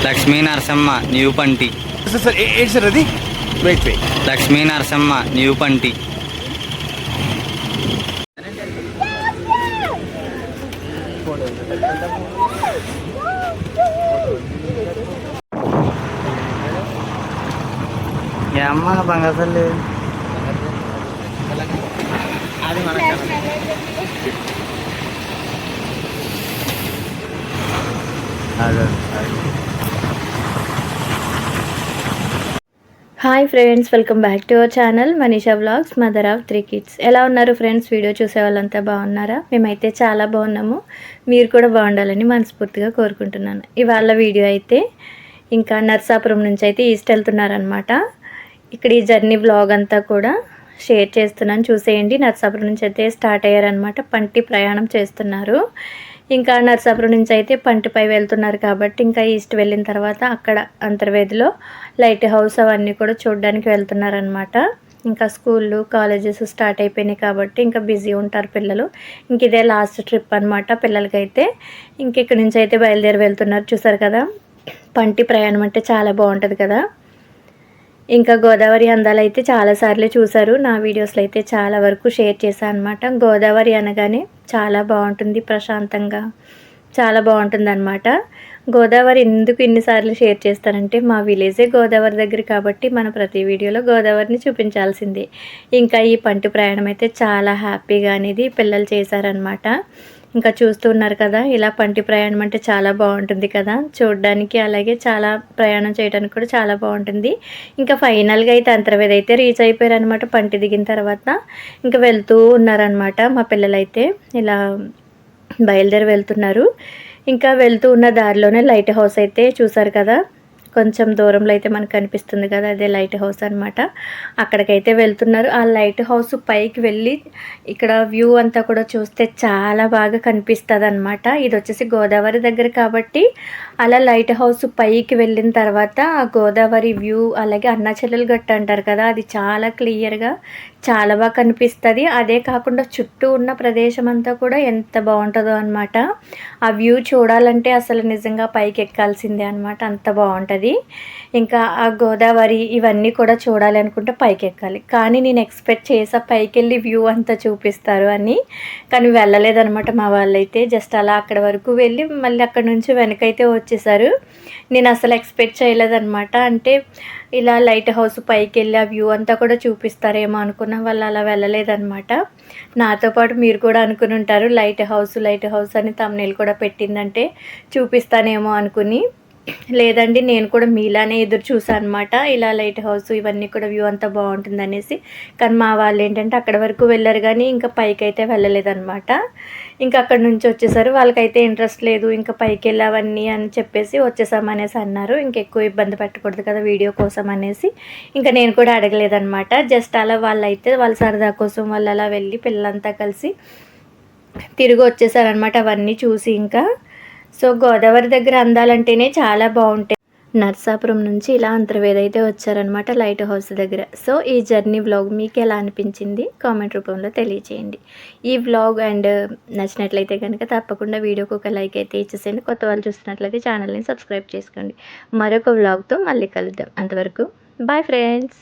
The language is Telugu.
లక్ష్మీ నరసమ్మ న్యూ పంటి. సార్ ఏంటి సార్ అది? Wait wait. లక్ష్మీ నరసమ్మ న్యూ పంటి. అమ్మ బంగాసల్లి అది మన hi friends, welcome back to our channel Manisha vlogs mother of 3 kids. ఎలా ఉన్నారు ఫ్రెండ్స్? వీడియో చూసే వాళ్ళంతా బాగున్నారా? మేమైతే చాలా బాగున్నాము. మీరు కూడా బాగుండాలని మనస్ఫూర్తిగా కోరుకుంటున్నాను. ఇవాళ వీడియో అయితే ఇంకా నర్సాపురం నుంచి అయితే ఈస్ట్ వెళ్తున్నారనమాట. ఇక్కడ ఈ జర్నీ వ్లాగ్ అంతా కూడా షేర్ చేస్తున్నాను, చూసేయండి. నర్సాపురం నుంచి అయితే స్టార్ట్ అయ్యారనమాట. పంటి ప్రయాణం చేస్తున్నారు. ఇంకా నర్సాపురం నుంచి అయితే పంటిపై వెళ్తున్నారు కాబట్టి ఇంకా ఈస్ట్ వెళ్ళిన తర్వాత అక్కడ అంతర్వేదిలో లైట్ హౌస్ అవన్నీ కూడా చూడడానికి వెళ్తున్నారనమాట. ఇంకా స్కూళ్ళు కాలేజెస్ స్టార్ట్ అయిపోయినాయి కాబట్టి ఇంకా బిజీ ఉంటారు పిల్లలు. ఇంక ఇదే లాస్ట్ ట్రిప్ అనమాట పిల్లలకైతే. ఇంక ఇక్కడి నుంచి అయితే బయలుదేరి వెళ్తున్నారు. చూసారు కదా, పంటి ప్రయాణం అంటే చాలా బాగుంటుంది కదా. ఇంకా గోదావరి అందాలు అయితే చాలాసార్లు చూసారు. నా వీడియోస్లో అయితే చాలా వరకు షేర్ చేశాను అనమాట. గోదావరి అనగానే చాలా బాగుంటుంది, ప్రశాంతంగా చాలా బాగుంటుంది అనమాట. గోదావరి ఎందుకు ఇన్నిసార్లు షేర్ చేస్తానంటే మా విలేజే గోదావరి దగ్గర కాబట్టి మన ప్రతి వీడియోలో గోదావరిని చూపించాల్సిందే. ఇంకా ఈ పంటి ప్రయాణం అయితే చాలా హ్యాపీగా అనేది పిల్లలు చేశారనమాట. ఇంకా చూస్తున్నారు కదా, ఇలా పంటి ప్రయాణం అంటే చాలా బాగుంటుంది కదా చూడడానికి. అలాగే చాలా ప్రయాణం చేయడానికి కూడా చాలా బాగుంటుంది. ఇంకా ఫైనల్గా అయితే అంతర్వేది అయితే రీచ్ అయిపోయారనమాట. పంటి దిగిన తర్వాత ఇంకా వెళ్తూ ఉన్నారనమాట మా పిల్లలైతే. ఇలా బయలుదేరి వెళ్తున్నారు. ఇంకా వెళ్తూ ఉన్న దారిలోనే లైట్ హౌస్ అయితే చూసారు కదా, కొంచెం దూరంలో అయితే మనకు కనిపిస్తుంది కదా, అదే లైట్ హౌస్ అనమాట. అక్కడికైతే వెళ్తున్నారు. ఆ లైట్ హౌస్ పైకి వెళ్ళి ఇక్కడ వ్యూ అంతా కూడా చూస్తే చాలా బాగా కనిపిస్తుంది అనమాట. ఇది వచ్చేసి గోదావరి దగ్గర కాబట్టి అలా లైట్ హౌస్ పైకి వెళ్ళిన తర్వాత ఆ గోదావరి వ్యూ, అలాగే అన్నాచెల్లెలు గట్టు అంటారు కదా, అది చాలా క్లియర్గా చాలా బాగా కనిపిస్తుంది. అదే కాకుండా చుట్టూ ఉన్న ప్రదేశం అంతా కూడా ఎంత బాగుంటుందో అనమాట. ఆ వ్యూ చూడాలంటే అసలు నిజంగా పైకి ఎక్కాల్సిందే అనమాట, అంత బాగుంటుంది. ఇంకా ఆ గోదావరి ఇవన్నీ కూడా చూడాలి అనుకుంటే పైకి ఎక్కాలి. కానీ నేను ఎక్స్పెక్ట్ చేసా పైకి వెళ్ళి వ్యూ అంతా చూపిస్తారు అని, కానీ వెళ్ళలేదనమాట మా వాళ్ళైతే. జస్ట్ అలా అక్కడ వరకు వెళ్ళి మళ్ళీ అక్కడ నుంచి వెనకైతే వచ్చేసారు. నేను అసలు ఎక్స్పెక్ట్ చేయలేదన్నమాట. అంటే ఇలా లైట్ హౌస్ పైకి వెళ్ళి ఆ వ్యూ అంతా కూడా చూపిస్తారేమో అనుకున్న వాళ్ళు అలా వెళ్ళలేదన్నమాట. నాతో పాటు మీరు కూడా అనుకుని ఉంటారు లైట్ హౌస్ అని తమ్నెయిల్ కూడా పెట్టిందంటే చూపిస్తానేమో అనుకుని. లేదండి, నేను కూడా మీలానే ఎదురు చూసాను అనమాట. ఇలా లైట్ హౌస్ ఇవన్నీ కూడా వ్యూ అంతా బాగుంటుంది అనేసి. కానీ మా వాళ్ళు ఏంటంటే అక్కడ వరకు వెళ్ళారు కానీ ఇంకా పైకి అయితే వెళ్ళలేదన్నమాట. ఇంకా అక్కడ నుంచి వచ్చేసారు. వాళ్ళకైతే ఇంట్రెస్ట్ లేదు ఇంకా పైకి వెళ్ళావన్నీ అని చెప్పేసి వచ్చేసామనేసి అన్నారు. ఇంకెక్కువ ఇబ్బంది పెట్టకూడదు కదా వీడియో కోసం అనేసి ఇంకా నేను కూడా అడగలేదన్నమాట. జస్ట్ అలా వాళ్ళైతే వాళ్ళ సరదా కోసం వాళ్ళు అలా వెళ్ళి పిల్లలంతా కలిసి తిరిగి వచ్చేసారనమాట అవన్నీ చూసి. ఇంకా సో గోదావరి దగ్గర అందాలంటేనే చాలా బాగుంటాయి. నర్సాపురం నుంచి ఇలా అంతర్వేది అయితే వచ్చారనమాట లైట్ హౌస్ దగ్గర. సో ఈ జర్నీ వ్లాగ్ మీకు ఎలా అనిపించింది కామెంట్ రూపంలో తెలియచేయండి. ఈ వ్లాగ్ అండ్ నచ్చినట్లయితే కనుక తప్పకుండా వీడియోకి ఒక లైక్ అయితే ఇచ్చేసేయండి. కొత్త వాళ్ళు చూస్తున్నట్లయితే ఛానల్ని సబ్స్క్రైబ్ చేసుకోండి. మరొక వ్లాగ్తో మళ్ళీ కలుద్దాం. అంతవరకు బాయ్ ఫ్రెండ్స్.